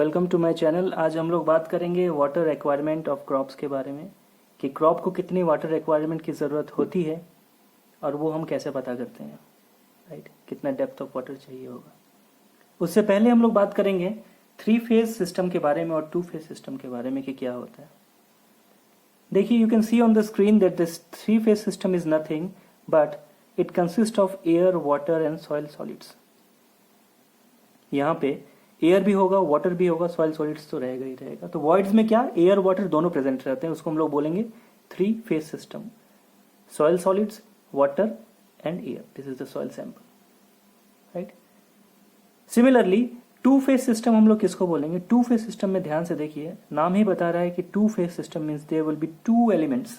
Welcome to my channel. आज हम लोग बात करेंगे वाटर रिक्वायरमेंट ऑफ क्रॉप्स के बारे में कि क्रॉप को कितनी वाटर रिक्वायरमेंट की ज़रूरत होती है और वो हम कैसे पता करते हैं, राइट। कितना डेप्थ ऑफ वाटर चाहिए होगा। उससे पहले हम लोग बात करेंगे 3-फेज सिस्टम के बारे में और 2-फेज सिस्टम के बारे में कि क्या होता है। देखिए, you can see on the screen that this three phase system is nothing but it consist of air, water and soil solids. यहाँ पे एयर भी होगा, वाटर भी होगा, सॉइल सॉलिड्स तो रहेगा ही रहेगा। तो वॉइड्स में क्या, एयर वाटर दोनों प्रेजेंट रहते हैं, उसको हम लोग बोलेंगे three phase system. Soil solids, water and air, this is the soil sample, right. Similarly two phase system हम लोग किसको बोलेंगे। 2-फेज सिस्टम में ध्यान से देखिए, नाम ही बता रहा है कि two phase system means there will be 2 elements.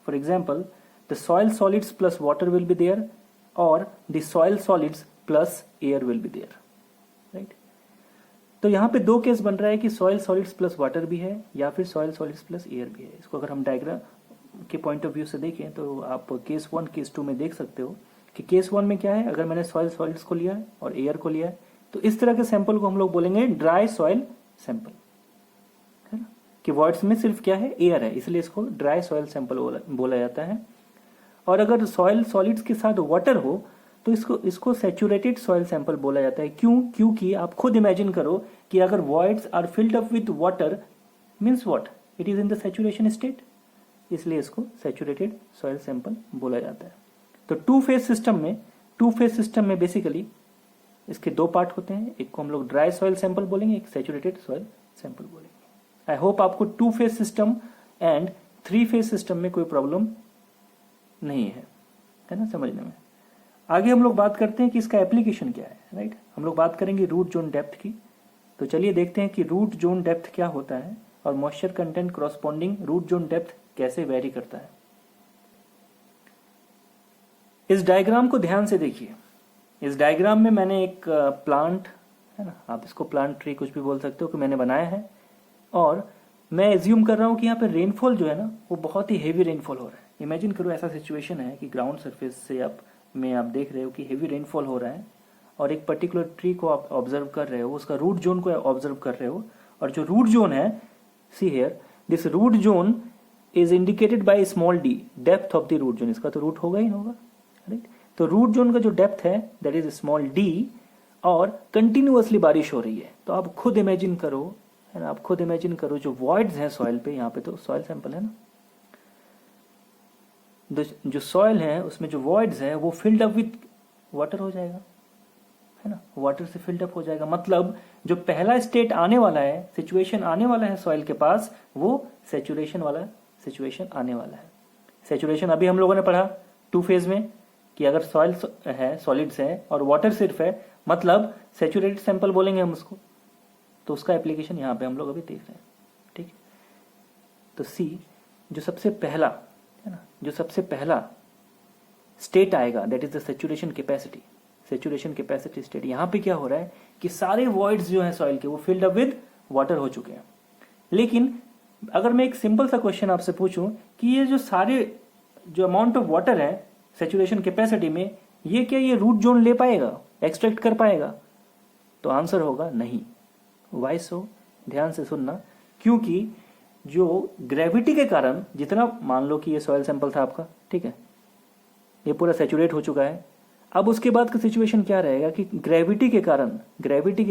For example, the soil solids plus water will be there और the soil solids plus air will be there, right. तो यहाँ पे 2 केस बन रहा है कि सॉइल सॉलिड्स प्लस वाटर भी है या फिर सॉइल सॉलिड्स प्लस एयर भी है। इसको अगर हम डायग्राम के पॉइंट ऑफ व्यू से देखें तो आप केस 1 केस 2 में देख सकते हो कि केस 1 में क्या है, अगर मैंने सॉइल सॉलिड्स को लिया है और एयर को लिया है तो इस तरह के सैंपल को हम लोग बोलेंगे ड्राई सॉइल सैंपल, है ना। कि वर्ड्स में सिर्फ क्या है, एयर है, इसलिए इसको ड्राई सॉइल सैंपल बोला जाता है। और अगर सॉइल सॉलिड्स के साथ वाटर हो तो इसको सैचुरेटेड सॉइल सैंपल बोला जाता है। क्यों? क्योंकि आप खुद इमेजिन करो कि अगर voids are filled up with water means what, it is in the saturation state, इसलिए इसको सैचुरेटेड सॉइल सैंपल बोला जाता है। तो 2-फेज सिस्टम में बेसिकली इसके 2 पार्ट होते हैं, एक को हम लोग ड्राई सॉइल सैंपल बोलेंगे, एक सैचुरेटेड सॉइल सैंपल बोलेंगे। आई होप आपको 2-फेज सिस्टम एंड 3-फेज सिस्टम में कोई प्रॉब्लम नहीं है ना समझने में। आगे हम लोग बात करते हैं कि इसका एप्लीकेशन क्या है, राइट। हम लोग बात करेंगे रूट जोन डेप्थ की। तो चलिए देखते हैं कि रूट जोन डेप्थ क्या होता है और moisture content corresponding root zone depth कैसे वेरी करता है। इस डायग्राम को ध्यान से देखिए। इस डायग्राम में मैंने एक प्लांट, है ना, आप इसको प्लांट ट्री कुछ भी बोल सकते हो, कि मैंने बनाया है और मैं एज्यूम कर रहा हूं कि यहाँ पे रेनफॉल जो है ना वो बहुत ही हेवी रेनफॉल हो रहा है। इमेजिन करो ऐसा सिचुएशन है कि ग्राउंड सरफेस से आप देख रहे हो कि हेवी रेनफॉल हो रहा है और एक पर्टिकुलर ट्री को आप ऑब्जर्व कर रहे हो, उसका रूट जोन को ऑब्जर्व कर रहे हो। और जो रूट जोन है, see here, this root zone is indicated by small d, depth of the root zone. इसका तो रूट होगा ही होगा, राइट। तो रूट जोन का जो डेप्थ है दैट इज स्मॉल डी और कंटिन्यूअसली बारिश हो रही है। तो आप खुद इमेजिन करो, है ना, आप खुद इमेजिन करो जो वॉइड्स हैं सॉइल पे, यहाँ पे तो सॉइल सैंपल है ना, जो सॉइल है उसमें जो वॉइड्स है वो फिल्ड अप विथ वाटर हो जाएगा, है ना, वाटर से फिल्ड अप हो जाएगा। मतलब जो पहला स्टेट आने वाला है, सिचुएशन आने वाला है सॉइल के पास, वो सैचुरेशन वाला सिचुएशन आने वाला है। सैचुरेशन अभी हम लोगों ने पढ़ा 2-फेज में कि अगर सॉइल है, सॉलिड्स है और वाटर सिर्फ है, मतलब सैचुरेटेड सैंपल बोलेंगे हम उसको। तो उसका एप्लीकेशन यहाँ पे हम लोग अभी देख रहे हैं, ठीक। तो सी, जो सबसे पहला, है ना, जो सबसे पहला स्टेट आएगा that is the saturation capacity. Saturation capacity state, यहाँ पे क्या हो रहा है कि सारे वॉइड्स जो हैं सॉइल के वो फिल्ड अप विद वाटर हो चुके हैं। लेकिन अगर मैं एक सिंपल सा क्वेश्चन आपसे पूछूं कि ये जो सारे जो अमाउंट ऑफ वाटर है सैचुरेशन कैपेसिटी में, ये क्या ये रूट जोन ले पाएगा, एक्सट्रैक्ट कर पाएगा? तो आंसर होगा नहीं। वाई सो? ध्यान से सुनना। क्योंकि जो ग्रेविटी के कारण, जितना मान लो कि ये सॉइल सैंपल था आपका, ठीक है, ये पूरा सैचुरेट हो चुका है। अब उसके बाद का सिचुएशन क्या रहेगा कि ग्रेविटी के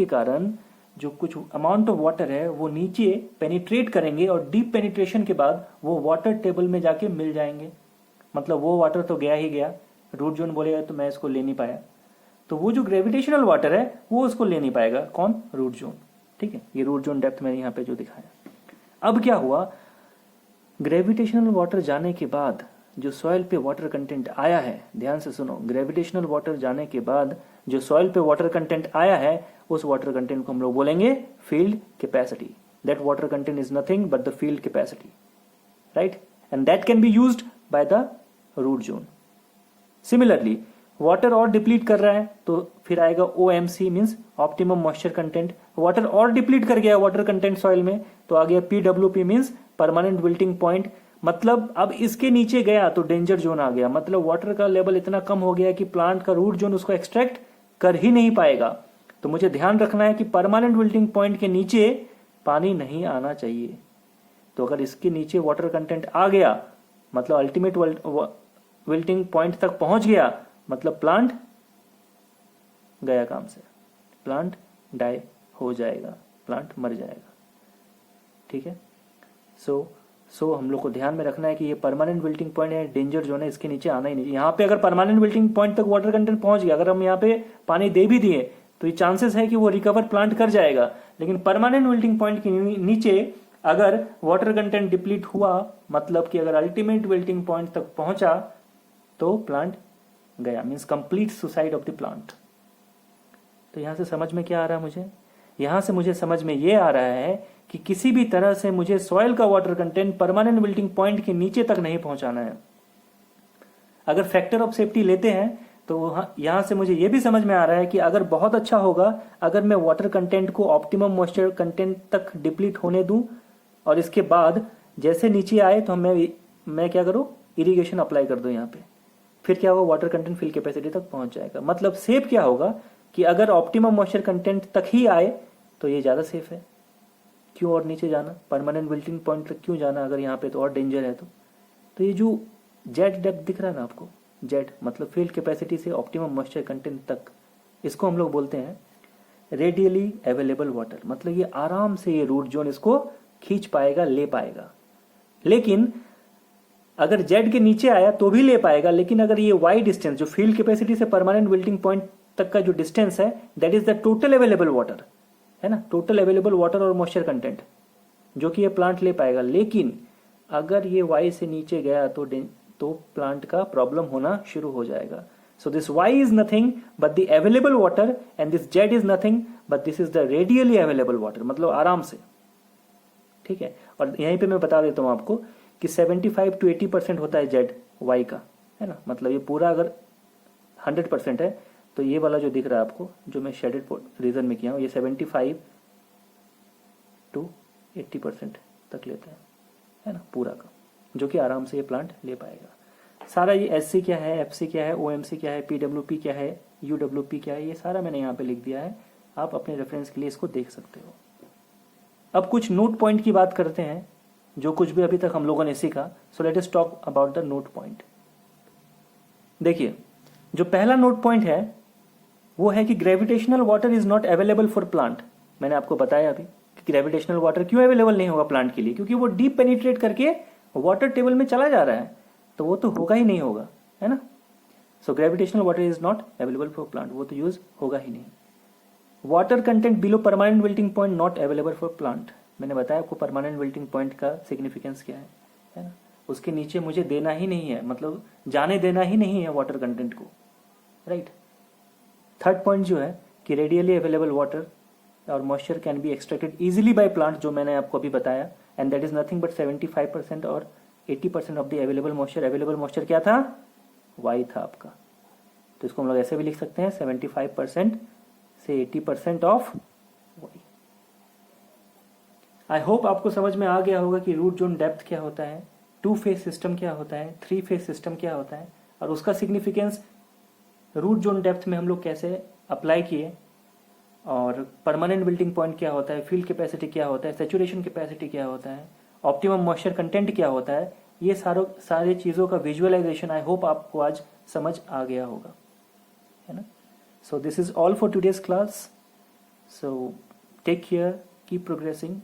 कारण जो कुछ अमाउंट ऑफ वाटर है वो नीचे पेनिट्रेट करेंगे और डीप पेनिट्रेशन के बाद वो वाटर टेबल में जाके मिल जाएंगे। मतलब वो वाटर तो गया ही गया, रूट जोन बोलेगा तो मैं इसको ले नहीं पाया, तो वो जो ग्रेविटेशनल वाटर है वो उसको ले नहीं पाएगा। कौन? रूट जोन, ठीक है। ये रूट जोन डेप्थ मैंने यहाँ पे जो दिखाया। अब क्या हुआ, ग्रेविटेशनल वाटर जाने के बाद जो सॉइल पे वाटर कंटेंट आया है, ध्यान से सुनो, ग्रेविटेशनल वाटर जाने के बाद जो सॉइल पे वाटर कंटेंट आया है उस वाटर कंटेंट को हम लोग बोलेंगे field capacity. That water content is nothing but the field capacity, right, and that can be used by the root zone. Similarly water और डिप्लीट कर रहा है तो फिर आएगा OMC means optimum moisture content. Water और डिप्लीट कर गया वाटर कंटेंट सॉइल में तो आ गया PWP means permanent wilting point. मतलब अब इसके नीचे गया तो डेंजर जोन आ गया। मतलब वाटर का लेवल इतना कम हो गया कि प्लांट का रूट जोन उसको एक्सट्रैक्ट कर ही नहीं पाएगा। तो मुझे ध्यान रखना है कि परमानेंट विल्टिंग पॉइंट के नीचे पानी नहीं आना चाहिए। तो अगर इसके नीचे वाटर कंटेंट आ गया मतलब अल्टीमेट विल्टिंग पॉइंट तक पहुंच गया, मतलब प्लांट गया काम से, प्लांट डाई हो जाएगा, प्लांट मर जाएगा। ठीक है। सो हम लोग को ध्यान में रखना है कि ये परमानेंट विल्टिंग पॉइंट है, डेंजर जोन है, इसके नीचे आना ही नहीं। यहाँ पे अगर परमानेंट विल्टिंग पॉइंट तक वाटर कंटेंट पहुंच गया, अगर हम यहाँ पे पानी दे भी दिए तो ये चांसेस है कि वो रिकवर प्लांट कर जाएगा। लेकिन परमानेंट विल्टिंग पॉइंट के नीचे अगर वाटर कंटेंट डिप्लीट हुआ, मतलब कि अगर अल्टीमेट विल्टिंग पॉइंट तक पहुंचा, तो प्लांट गया, means complete suicide of the plant. तो यहां से समझ में क्या आ रहा है मुझे? यहां से मुझे समझ में ये आ रहा है कि किसी भी तरह से मुझे सॉइल का water content permanent wilting point के नीचे तक नहीं पहुंचाना है। अगर फैक्टर ऑफ सेफ्टी लेते हैं तो यहां से मुझे यह भी समझ में आ रहा है कि अगर बहुत अच्छा होगा अगर मैं वाटर कंटेंट को ऑप्टिमम मॉइस्चर कंटेंट तक डिप्लीट होने दूं और इसके बाद जैसे नीचे आए तो मैं क्या करूं, इरिगेशन अप्लाई कर दूं यहाँ पे, फिर क्या होगा, वाटर कंटेंट फिल कैपेसिटी तक पहुंच जाएगा। मतलब सेफ क्या होगा कि अगर ऑप्टिमम मॉइस्चर कंटेंट तक ही आए तो ये ज्यादा सेफ है। क्यों और नीचे जाना, परमानेंट विल्टिंग पॉइंट तक क्यों जाना अगर यहाँ पे तो और डेंजर है। तो ये जो जेड डेप्थ दिख रहा है ना आपको, जेड मतलब फील्ड कैपेसिटी से ऑप्टिमम मॉइस्चर कंटेंट तक, इसको हम लोग बोलते हैं रेडियली अवेलेबल वाटर। मतलब ये आराम से ये रूट जोन इसको खींच पाएगा, ले पाएगा। लेकिन अगर जेड के नीचे आया तो भी ले पाएगा, लेकिन अगर ये वाई डिस्टेंस जो फील्ड कैपेसिटी से परमानेंट विल्टिंग पॉइंट तक का जो डिस्टेंस है, that is the total available water, है ना, टोटल अवेलेबल वाटर और मॉइस्चर कंटेंट जो कि ये प्लांट ले पाएगा। लेकिन अगर ये वाई से नीचे गया तो प्लांट का प्रॉब्लम होना शुरू हो जाएगा। So this Y is nothing but the available water and this Z is nothing but this is the readily available water, मतलब आराम से। ठीक है। और यहीं पे मैं बता देता हूं आपको कि 75 to 80% होता है जेड वाई का, है ना। मतलब ये पूरा अगर 100% है तो ये वाला जो दिख रहा है आपको, जो मैं शेडेड रीजन में किया हूं, ये 75 to 80% तक लेता है ना, पूरा का, जो कि आराम से ये प्लांट ले पाएगा। सारा ये एससी क्या है, एफसी क्या है, ओएमसी क्या है, पीडब्ल्यूपी क्या है, यूडब्ल्यूपी क्या है, ये सारा मैंने यहाँ पे लिख दिया है। आप अपने रेफरेंस के लिए इसको देख सकते हो। अब कुछ नोट पॉइंट की बात करते हैं, जो कुछ भी अभी तक हम लोगों ने सीखा। So let us talk about the note point. देखिए, जो पहला नोट पॉइंट है वो है कि gravitational water is not available for plant. मैंने आपको बताया अभी कि ग्रेविटेशनल वाटर क्यों अवेलेबल नहीं होगा प्लांट के लिए, क्योंकि वो डीप पेनिट्रेट करके वाटर टेबल में चला जा रहा है, तो वो तो होगा ही नहीं होगा, है ना। So gravitational water is not available for plant, वो तो यूज होगा ही नहीं। Water content below permanent wilting point not available for plant. मैंने बताया आपको परमानेंट विल्टिंग पॉइंट का सिग्निफिकेंस क्या है ना। उसके नीचे मुझे देना ही नहीं है, मतलब जाने देना ही नहीं है वाटर कंटेंट को, राइट। थर्ड पॉइंट जो है कि रेडियली अवेलेबल वाटर और moisture can be extracted easily by plant, जो मैंने आपको अभी बताया, and that is nothing but 75% और 80% of the available moisture. Available moisture क्या था, वाई था आपका। तो इसको हम लोग ऐसे भी लिख सकते हैं 75% से 80% ऑफ वाई। आई होप आपको समझ में आ गया होगा कि रूट जोन डेप्थ क्या होता है, 2 फेज सिस्टम क्या होता है, 3 फेज सिस्टम क्या होता है, और उसका सिग्निफिकेंस रूट जोन डेप्थ में हम लोग कैसे अप्लाई किए, और परमानेंट विल्टिंग पॉइंट क्या होता है, फील्ड कैपेसिटी क्या होता है, सैचुरेशन कैपेसिटी क्या होता है, ऑप्टिमम मॉइस्चर कंटेंट क्या होता है, ये सारे चीज़ों का विजुअलाइजेशन आई होप आपको आज समझ आ गया होगा, है ना। So this is all for today's class. So take care, keep progressing.